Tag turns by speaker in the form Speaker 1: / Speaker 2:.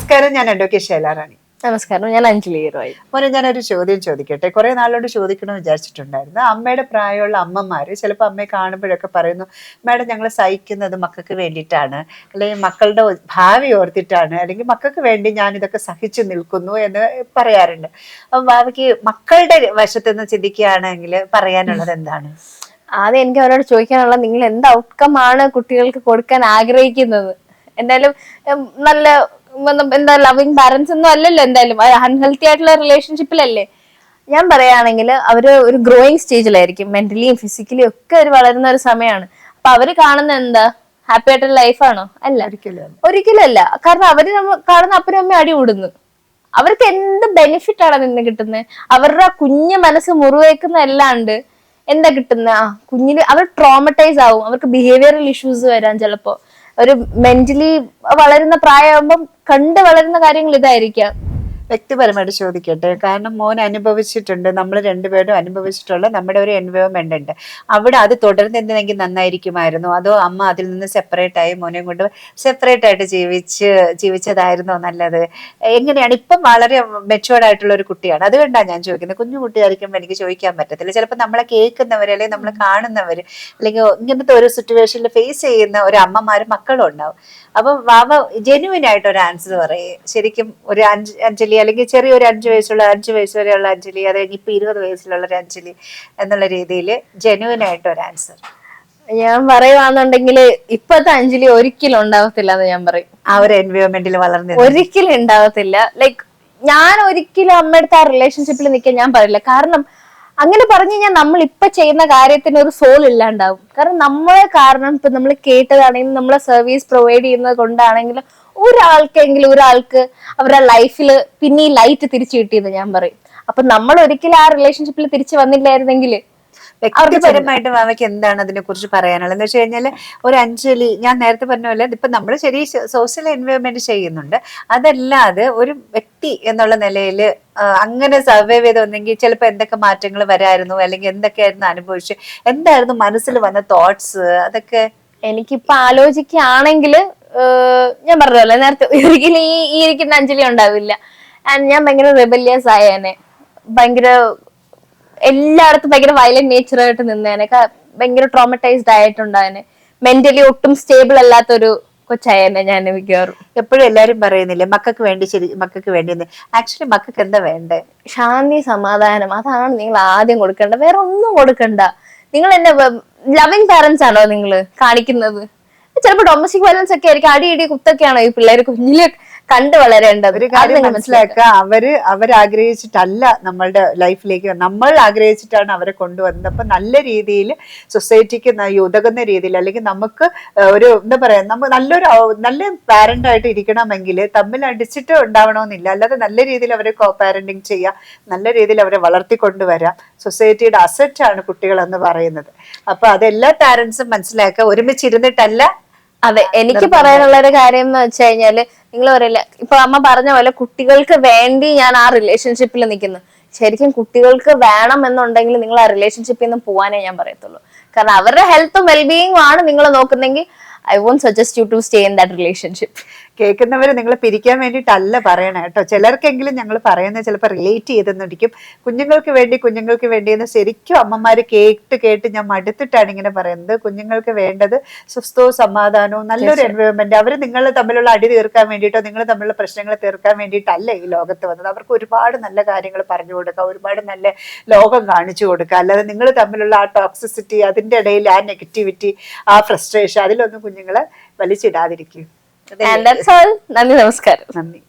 Speaker 1: നമസ്കാരം, ഞാൻ അഡ്വക്കേറ്റ് ശൈലാറാണി.
Speaker 2: നമസ്കാരം, ഞാൻ അഞ്ജലി റോയ്.
Speaker 1: മോനെ, ഞാനൊരു ചോദ്യം ചോദിക്കട്ടെ. കുറെ നാളോട് ചോദിക്കണമെന്ന് വിചാരിച്ചിട്ടുണ്ടായിരുന്നു. അമ്മയുടെ പ്രായമുള്ള അമ്മമാര് ചിലപ്പോൾ അമ്മയെ കാണുമ്പോഴൊക്കെ പറയുന്നു, മാഡം ഞങ്ങൾ സഹിക്കുന്നത് മക്കൾക്ക് വേണ്ടിയിട്ടാണ്, അല്ലെങ്കിൽ മക്കളുടെ ഭാവി ഓർത്തിട്ടാണ്, അല്ലെങ്കിൽ മക്കൾക്ക് വേണ്ടി ഞാൻ ഇതൊക്കെ സഹിച്ചു നിൽക്കുന്നു എന്ന് പറയാറുണ്ട്. അപ്പം ഭാവിക്ക് മക്കളുടെ വശത്തുനിന്ന് ചിന്തിക്കുകയാണെങ്കിൽ പറയാനുള്ളത് എന്താണ്?
Speaker 2: ആദ്യം എനിക്ക് അവരോട് ചോദിക്കാനുള്ള, നിങ്ങൾ എന്ത് ഔട്ട്കം ആണ് കുട്ടികൾക്ക് കൊടുക്കാൻ ആഗ്രഹിക്കുന്നത്? എന്തായാലും നല്ല എന്താ ലവിങ് പാരന്റ്സ് ഒന്നും അല്ലല്ലോ, എന്തായാലും അൺഹെൽത്തി ആയിട്ടുള്ള റിലേഷൻഷിപ്പിലല്ലേ. ഞാൻ പറയുകയാണെങ്കിൽ അവര് ഒരു ഗ്രോയിങ് സ്റ്റേജിലായിരിക്കും, മെന്റലിയും ഫിസിക്കലിയും ഒക്കെ അവർ വളരുന്ന ഒരു സമയമാണ്. അപ്പൊ അവര് കാണുന്ന എന്താ ഹാപ്പി ആയിട്ടുള്ള ലൈഫാണോ? അല്ല, ഒരിക്കലും അല്ല. കാരണം അവര് കാണുന്ന അപ്പനും അമ്മയും അടി കൂടുന്നു. അവർക്ക് എന്ത് ബെനിഫിറ്റ് ആണ് നിന്ന് കിട്ടുന്നത്? അവരുടെ കുഞ്ഞു മനസ്സ് മുറിവേക്കുന്ന അല്ലാണ്ട് എന്താ കിട്ടുന്ന? കുഞ്ഞിന് അവർ ട്രോമറ്റൈസ് ആവും, അവർക്ക് ബിഹേവിയറൽ ഇഷ്യൂസ് വരാൻ ചിലപ്പോ. ഒരു മെന്റലി വളരുന്ന പ്രായമാകുമ്പം കണ്ട് വളരുന്ന കാര്യങ്ങൾ ഇതായിരിക്കാം.
Speaker 1: വ്യക്തിപരമായിട്ട് ചോദിക്കട്ടെ, കാരണം മോൻ അനുഭവിച്ചിട്ടുണ്ട്, നമ്മൾ രണ്ടുപേരും അനുഭവിച്ചിട്ടുള്ള നമ്മുടെ ഒരു എൻവയോൺമെന്റ് ഉണ്ട്. അവിടെ അത് തുടർന്നിരുന്നെങ്കിൽ നന്നായിരിക്കുമായിരുന്നു, അതോ അമ്മ അതിൽ നിന്ന് സെപ്പറേറ്റ് ആയി മോനെ കൊണ്ട് സെപ്പറേറ്റ് ആയിട്ട് ജീവിച്ചതായിരുന്നോ നല്ലത്? എങ്ങനെയാണ്? ഇപ്പം വളരെ മെച്ചുവേർഡ് ആയിട്ടുള്ള ഒരു കുട്ടിയാണ്, അതുകൊണ്ടാണ് ഞാൻ ചോദിക്കുന്നത്. കുഞ്ഞു കുട്ടിയായിരിക്കുമ്പോൾ എനിക്ക് ചോദിക്കാൻ പറ്റത്തില്ല. ചിലപ്പോൾ നമ്മളെ കേൾക്കുന്നവർ, അല്ലെങ്കിൽ നമ്മൾ കാണുന്നവർ, അല്ലെങ്കിൽ ഇങ്ങനത്തെ ഒരു സിറ്റുവേഷനിൽ ഫേസ് ചെയ്യുന്ന ഒരു അമ്മമാരും മക്കളും ഉണ്ടാവും. അപ്പൊ വാവ ജെന്യുവിൻ ആയിട്ട് ഒരു ആൻസർ പറയേ, ശരിക്കും ഒരു അഞ്ജലി, അല്ലെങ്കിൽ ചെറിയൊരു 5 വയസ്സ് വരെയുള്ള അഞ്ജലി, അത് കഴിഞ്ഞ് ഇപ്പൊ 20 വയസ്സിലുള്ള ഒരു അഞ്ജലി എന്നുള്ള രീതിയിൽ ജെന്യുവിൻ ആയിട്ട് ഒരു ആൻസർ
Speaker 2: ഞാൻ പറയുവാന്നുണ്ടെങ്കിൽ ഇപ്പത്തെ അഞ്ജലി ഒരിക്കലും ഉണ്ടാവത്തില്ല എന്ന് ഞാൻ പറയും.
Speaker 1: ആ ഒരു എൻവയോൺമെന്റിൽ വളർന്ന
Speaker 2: ഒരിക്കലും ഉണ്ടാവത്തില്ല. ലൈക്ക് ഞാൻ ഒരിക്കലും അമ്മയുടെ ആ റിലേഷൻഷിപ്പിൽ നിൽക്കാൻ ഞാൻ പറയില്ല. കാരണം അങ്ങനെ പറഞ്ഞു കഴിഞ്ഞാൽ നമ്മൾ ഇപ്പൊ ചെയ്യുന്ന കാര്യത്തിന് ഒരു സോൾ ഇല്ലാണ്ടാവും. കാരണം നമ്മളെ കാരണം ഇപ്പൊ നമ്മൾ കേട്ടതാണെങ്കിലും നമ്മളെ സർവീസ് പ്രൊവൈഡ് ചെയ്യുന്നത് കൊണ്ടാണെങ്കിലും ഒരാൾക്ക് അവരുടെ ലൈഫിൽ പിന്നെ ഈ ലൈറ്റ് തിരിച്ചു കിട്ടിയെന്ന് ഞാൻ പറയും. അപ്പൊ നമ്മൾ ഒരിക്കലും ആ റിലേഷൻഷിപ്പിൽ തിരിച്ചു വന്നില്ലായിരുന്നെങ്കിൽ.
Speaker 1: വ്യക്തിപരമായിട്ട് മാമയ്ക്ക് എന്താണ് അതിനെ കുറിച്ച് പറയാനുള്ളത് എന്ന് വെച്ച് കഴിഞ്ഞാൽ, ഒരു അഞ്ജലി, ഞാൻ നേരത്തെ പറഞ്ഞ പോലെ ഇപ്പൊ നമ്മൾ ശരി സോഷ്യൽ എൻവയോൺമെന്റ് ചെയ്യുന്നുണ്ട്, അതല്ലാതെ ഒരു വ്യക്തി എന്നുള്ള നിലയിൽ അങ്ങനെ സർവൈവ് ചെയ്ത് വന്നെങ്കിൽ ചിലപ്പോൾ എന്തൊക്കെ മാറ്റങ്ങൾ വരായിരുന്നു, അല്ലെങ്കിൽ എന്തൊക്കെയായിരുന്നു അനുഭവിച്ച്, എന്തായിരുന്നു മനസ്സിൽ വന്ന തോട്ട്സ്, അതൊക്കെ
Speaker 2: എനിക്കിപ്പൊ ആലോചിക്കുകയാണെങ്കിൽ ഞാൻ പറഞ്ഞല്ലോ നേരത്തെ, ഒരിക്കലും ഈ ഇരിക്കുന്ന അഞ്ജലി ഉണ്ടാവില്ല. ഞാൻ ഭയങ്കര റെബല്യസ് ആയേനെ, ഭയങ്കര എല്ലായിടത്തും ഭയങ്കര വയലന്റ് നേച്ചർ ആയിട്ട് നിന്നേനെ, ഭയങ്കര ട്രോമറ്റൈസ്ഡ് ആയിട്ടുണ്ടായേനെ, മെന്റലി ഒട്ടും സ്റ്റേബിൾ അല്ലാത്തൊരു കൊച്ചായേനെ ഞാൻ മിക്കവാറും.
Speaker 1: എപ്പോഴും എല്ലാരും പറയുന്നില്ലേ മക്കൾക്ക് വേണ്ടി, ശരി മക്കൾക്ക് വേണ്ടി. ആക്ച്വലി മക്കൾക്ക് എന്താ വേണ്ടേ?
Speaker 2: ശാന്തി, സമാധാനം, അതാണ് നിങ്ങൾ ആദ്യം കൊടുക്കേണ്ട. വേറെ ഒന്നും കൊടുക്കണ്ട. നിങ്ങൾ എന്നെ ലവിങ് പാരന്റ്സ് ആണോ നിങ്ങൾ കാണിക്കുന്നത്? ചിലപ്പോൾ ഡൊമസ്റ്റിക് വയലൻസ് ഒക്കെ ആയിരിക്കും, അടിയിടി കുത്തൊക്കെയാണോ ഈ പിള്ളേർ കുഞ്ഞില് കണ്ടു വളരേണ്ടത്?
Speaker 1: ഒരു കാര്യം മനസ്സിലാക്കുക, അവരാഗ്രഹിച്ചിട്ടല്ല നമ്മളുടെ ലൈഫിലേക്ക്, നമ്മൾ ആഗ്രഹിച്ചിട്ടാണ് അവരെ കൊണ്ടുവന്നത്. അപ്പൊ നല്ല രീതിയിൽ സൊസൈറ്റിക്ക് ഉതകുന്ന രീതിയിൽ, അല്ലെങ്കിൽ നമുക്ക് ഒരു എന്താ പറയാ, നമ്മൾ നല്ല പാരന്റ് ആയിട്ട് ഇരിക്കണമെങ്കിൽ തമ്മിൽ അടിച്ചിട്ട് ഉണ്ടാവണമെന്നില്ല. അല്ലാതെ നല്ല രീതിയിൽ അവരെ കോ പാരന്റിങ് ചെയ്യാം, നല്ല രീതിയിൽ അവരെ വളർത്തിക്കൊണ്ടുവരാം. സൊസൈറ്റിയുടെ അസറ്റ് ആണ് കുട്ടികൾ എന്ന് പറയുന്നത്. അപ്പൊ അതെല്ലാ പാരന്റ്സും മനസ്സിലാക്കുക, ഒരുമിച്ചിരുന്നിട്ടല്ല.
Speaker 2: അതെ, എനിക്ക് പറയാനുള്ള ഒരു കാര്യം എന്ന് വെച്ച് കഴിഞ്ഞാല്, നിങ്ങൾ പറയില്ല ഇപ്പൊ അമ്മ പറഞ്ഞ പോലെ കുട്ടികൾക്ക് വേണ്ടി ഞാൻ ആ റിലേഷൻഷിപ്പിൽ നിൽക്കുന്നു. ശരിക്കും കുട്ടികൾക്ക് വേണം എന്നുണ്ടെങ്കിൽ നിങ്ങൾ ആ റിലേഷൻഷിപ്പിൽ നിന്ന് പോവാനേ ഞാൻ പറയത്തുള്ളൂ. കാരണം അവരുടെ ഹെൽത്തും വെൽബീയിങ്ങും ആണ് നിങ്ങൾ നോക്കുന്നെങ്കിൽ I won't suggest you to stay in that relationship.
Speaker 1: കേൾക്കുന്നവര് നിങ്ങൾ പിരിക്കാൻ വേണ്ടിയിട്ടല്ല പറയണേ കേട്ടോ. ചിലർക്കെങ്കിലും ഞങ്ങൾ പറയുന്നത് ചിലപ്പോൾ റിലേറ്റ് ചെയ്തെന്നിരിക്കും. കുഞ്ഞുങ്ങൾക്ക് വേണ്ടി എന്ന് ശരിക്കും അമ്മമാര് കേട്ട് ഞാൻ മടുത്തിട്ടാണ് ഇങ്ങനെ പറയുന്നത്. കുഞ്ഞുങ്ങൾക്ക് വേണ്ടത് സ്വസ്ഥവും സമാധാനവും നല്ലൊരു എൻവയോൺമെന്റ്. അവര് നിങ്ങൾ തമ്മിലുള്ള അടി തീർക്കാൻ വേണ്ടിയിട്ടോ നിങ്ങൾ തമ്മിലുള്ള പ്രശ്നങ്ങൾ തീർക്കാൻ വേണ്ടിയിട്ടല്ല ഈ ലോകത്ത് വന്നത്. അവർക്ക് ഒരുപാട് നല്ല കാര്യങ്ങൾ പറഞ്ഞു കൊടുക്കുക, ഒരുപാട് നല്ല ലോകം കാണിച്ചു കൊടുക്കുക. അല്ലാതെ നിങ്ങൾ തമ്മിലുള്ള ആ ടോക്സിസിറ്റി, അതിന്റെ ഇടയിൽ ആ നെഗറ്റിവിറ്റി, ആ ഫ്രസ്ട്രേഷൻ, അതിലൊന്നും കുഞ്ഞുങ്ങളെ വലിച്ചിടാതിരിക്കും.
Speaker 2: And that's all. നന്ദി, നമസ്കാരം.
Speaker 1: നന്ദി.